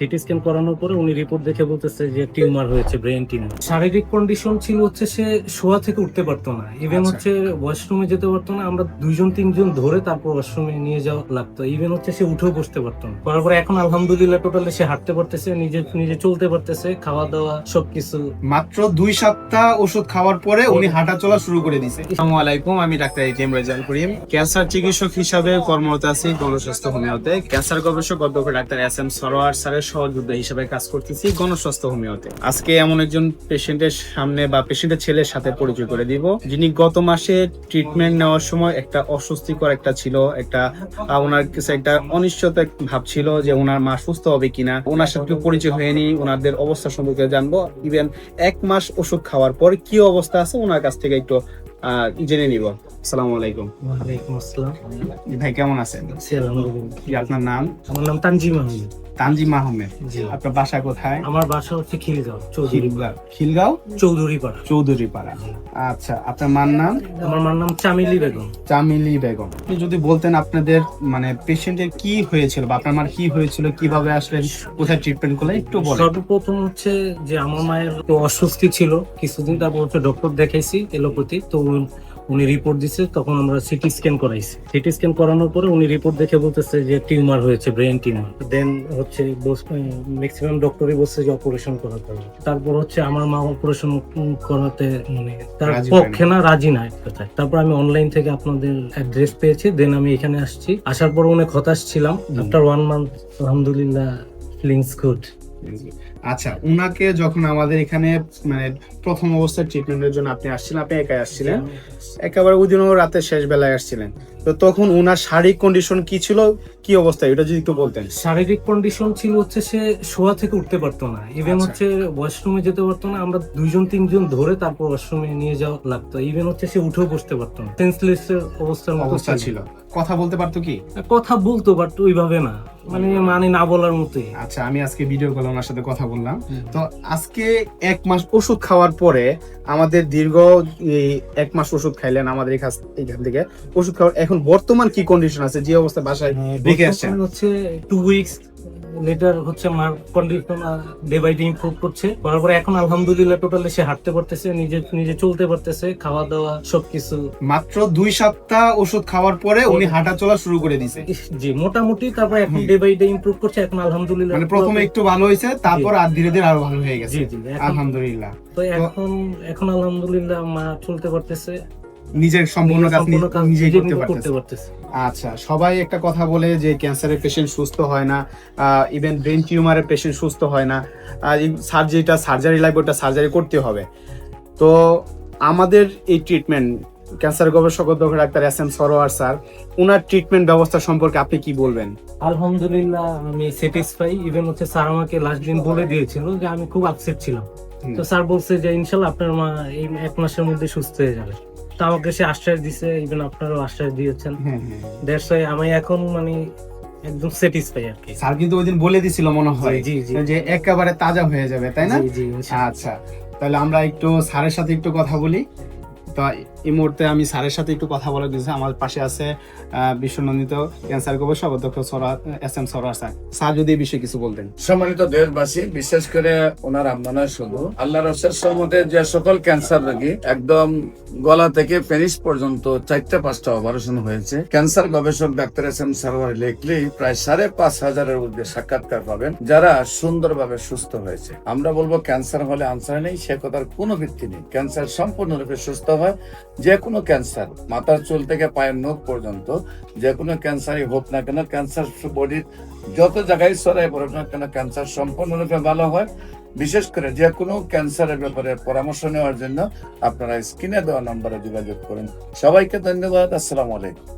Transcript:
CT scan করানোর পরে উনি রিপোর্ট দেখে বলতেছে যে টিউমার হয়েছে, ব্রেন টিউমার। শারীরিক কন্ডিশন ছিল হচ্ছে সে শোয়া থেকে উঠতে পারতো না, ইভেন হচ্ছে ওয়াশরুমে যেতে পারতো না। আমরা 2-3 জন ধরে তারপর ওয়াশরুমে নিয়ে যাওয়া লাগতো। ইভেন হচ্ছে সে উঠেও বসতে পারতো না। করার পরে এখন আলহামদুলিল্লাহ টোটালি সে হাঁটতে পারতেছে, নিজে নিজে চলতে পারতেছে, খাওয়া দাওয়া সবকিছু। মাত্র 2 সপ্তাহ ওষুধ খাওয়ার পরে উনি হাঁটা চলা শুরু করে দিয়েছে। আসসালামু আলাইকুম, আমি doctor ATM Rezaul Karim, cancer চিকিৎসক হিসাবে কর্মরত আছি গণস্বাস্থ্য হোমিওতে। ক্যান্সার গবেষক অধ্যাপক ডাক্তার এস.এম. সরোয়ার স্যারের সহযোদ্ধা হিসেবে কাজ করতেছি গণস্বাস্থ্য হোমিওতে। আজকে এমন একজন পেশেন্টের সামনে বা পেশেন্টের ছেলের সাথে পরিচয় করে দিব, যিনি গত মাসে ট্রিটমেন্ট নেওয়ার সময় একটা অস্বস্তিকর ছিল একটা ওনার কাছে একটা অনিশ্চয়তা ভাব ছিল যে ওনার মা সুস্থ হবে কিনা। ওনার সাথে পরিচয় হয়নি, ওনাদের অবস্থা সম্পর্কে জানবো। ইভেন 1 মাস ওষুধ খাওয়ার পর কি অবস্থা আছে ওনার কাছ থেকে একটু জেনে নিব। আসসালামু আলাইকুম। ওয়ালাইকুম আসসালাম। ভাই কেমন আছেন? জি, আলহামদুলিল্লাহ। কি আপনার নাম? আমার নাম তানজিম আহমেদ। তানজিম আহমেদ। জি। আপনার বাসা কোথায়? আমার বাসা হচ্ছে খিলগাঁও, চৌধুরীপাড়া। খিলগাঁও চৌধুরীপাড়া। চৌধুরীপাড়া। আচ্ছা, আপনার মার নাম? আমার মার নাম চামেলি বেগম। চামেলি বেগম। আপনি যদি বলতেন আপনাদের মানে পেশেন্টের কি হয়েছিল বা আপনার মার কি হয়েছিল, কিভাবে আসলেন, কোথায় ট্রিটমেন্ট করলেন একটু বলেন। সর্বপ্রথম হচ্ছে যে আমার মায়ের তো অস্বস্তি ছিল কিছুদিন, তারপর হচ্ছে ডক্টর দেখাইছি এলোপ্যাথি। তো উনি রিপোর্ট দিছে, তখন আমরা সিটি স্ক্যান করাইছি। সিটি স্ক্যান করানোর পরে উনি রিপোর্ট দেখে বলতেছে যে টিউমার হয়েছে, ব্রেন টিউমার। দেন হচ্ছে ম্যাক্সিমাম ডক্টরই বলছে যে অপারেশন করাতে হবে। তারপর হচ্ছে আমার মা অপারেশন করাতে মানে তার পক্ষে না, রাজি না এক কথায়। তারপর আমি অনলাইন থেকে আপনাদের অ্যাড্রেস পেয়েছি, দেন আমি এখানে আসছি। আসার পর অনেক হতাশ ছিলাম। আফটার 1 মান্থ আলহামদুলিল্লাহ ফিলিংস গুড। আচ্ছা, উনাকে যখন আমাদের এখানে মানে প্রথম অবস্থায় ট্রিটমেন্টের জন্য আপনি আসছিলেন, আপনি একাই আসছিলেন, একেবারে ওই দিনও রাতে শেষ বেলায় আসছিলেন, তো তখন উনার শারীরিক কন্ডিশন কি ছিল, কি অবস্থা, এটা যদি একটু বলতেন। শারীরিক কন্ডিশন ছিল হচ্ছে সে শোয়া থেকে উঠতে পারতো না, ইভেন হচ্ছে ওয়াশরুমে যেতে পারতো না। আমরা 2-3 জন ধরে তারপর ওয়াশরুমে নিয়ে যাওয়া লাগতো। ইভেন হচ্ছে সে উঠেও বসতে পারতো না, সেন্সলেস অবস্থার মতো অবস্থা ছিল। কথা বলতে পারতো কি? কথা বলতো, বাট ওইভাবে না, মানে না বলার মতোই। আচ্ছা, আমি আজকে ভিডিও কলে ওনার সাথে কথা বললাম। তো আজকে 1 মাস ওষুধ খাওয়ার পরে আমাদের দীর্ঘ 1 মাস ওষুধ খাইলেন আমাদের এখান থেকে ওষুধ খাওয়ার এখন বর্তমান কি কন্ডিশন আছে, যে অবস্থা বাসায় রেখে আসছেন? হচ্ছে 2 উইকস লেটার হচ্ছে মার condition day by day improve করছে। করার পরে এখন আলহামদুলিল্লাহ টোটালি সে হাঁটতে পারতেছে, নিজে নিজে চলতে পারতেছে, খাওয়া দাওয়া সবকিছু। মাত্র 2 সপ্তাহ ওষুধ খাওয়ার পরে উনি হাঁটা চলা শুরু করে দিয়েছে। জি, মোটামুটি। তারপর এখন ডে বাই ডে ইমপ্রুভ করছে, এখন আলহামদুলিল্লাহ। মানে প্রথমে একটু ভালো হয়েছে, তারপর আর ধীরে ধীরে আরো ভালো হয়ে গেছে। জি জি, আলহামদুলিল্লাহ। তো এখন আলহামদুলিল্লাহ মা চলতে পারতেছে, নিজের সম্পূর্ণ কাজ নিজেই করতে পারতেছে। আচ্ছা, সবাই একটা কথা বলে যে ক্যান্সারের পেশেন্ট সুস্থ হয় না, ইভেন ব্রেন টিউমারের পেশেন্ট সুস্থ হয় না, সার্জারি লাগবে, ওটা সার্জারি করতে হবে। তো আমাদের এই ট্রিটমেন্ট ক্যান্সার গবেষক অধ্যক্ষ ডাক্তার এস.এম. সরোয়ার স্যার, ওনার ট্রিটমেন্ট ব্যবস্থা সম্পর্কে আপনি কি বলবেন? আলহামদুলিল্লাহ আমি স্যাটিসফাই। ইভেন হচ্ছে স্যার আমাকে লাস্ট দিন বলে দিয়েছিল যে আমি খুব আপসেট ছিলাম, তো স্যার বলছে যে ইনশাল্লাহ আপনার মা এই 1 মাসের মধ্যে সুস্থ হয়ে যাবে। তো আমাকে সে আশ্বাস দিছে, ইভেন আপনারও আশ্বাস দিয়েছেন। দ্যাটস ওয়াই আমি এখন মানে একদম স্যাটিসফাই আর কি। স্যার কিন্তু ওইদিন বলে দিছিল মনে হয় যে একেবারে তাজা হয়ে যাবে, তাই না? জি জি। আচ্ছা, তাহলে আমরা একটু স্যারের সাথে একটু কথা বলি। তো এই মুহূর্তে আমি স্যারের সাথে একটু কথা বলে দিয়েছি। আমার পাশে আছে বিশ্বনন্দিত ক্যান্সার গবেষক অধ্যক্ষ এস.এম. সরোয়ার স্যার। স্যার যদি এই বিষয়ে কিছু বলতেন। সম্মানিত দেশবাসী, বিশেষ করে ওনার আমরা শুধু আল্লাহর রসের সম্মতে যে সকল ক্যান্সার রোগী একদম গলা থেকে পেনিস পর্যন্ত 4-5টা অপারেশন হয়েছে, ক্যান্সার গবেষক ডাক্তার এস.এম. সরোয়ার লিখলেই প্রায় 5,500-এর ঊর্ধ্বে সাক্ষাৎকার পাবেন যারা সুন্দরভাবে সুস্থ হয়েছে। আমরা বলবো ক্যান্সার হলে আনসার নেই, সে কথার কোনো ভিত্তি নেই। ক্যান্সার সম্পূর্ণরূপে সুস্থ হয়। যে কোনো ক্যান্সার, মাথার চুল থেকে পায়ের নখ পর্যন্ত যে কোনো ক্যান্সারই হোক না কেন, ক্যান্সার বডির যত জায়গায় ছড়ায় পড়ুক না কেন, ক্যান্সার সম্পূর্ণরূপে ভালো হয়। বিশেষ করে যে কোনো ক্যান্সারের ব্যাপারে পরামর্শ নেওয়ার জন্য আপনারা স্ক্রিনে দেওয়া নম্বরে যোগাযোগ করুন। সবাইকে ধন্যবাদ। আসসালামু আলাইকুম।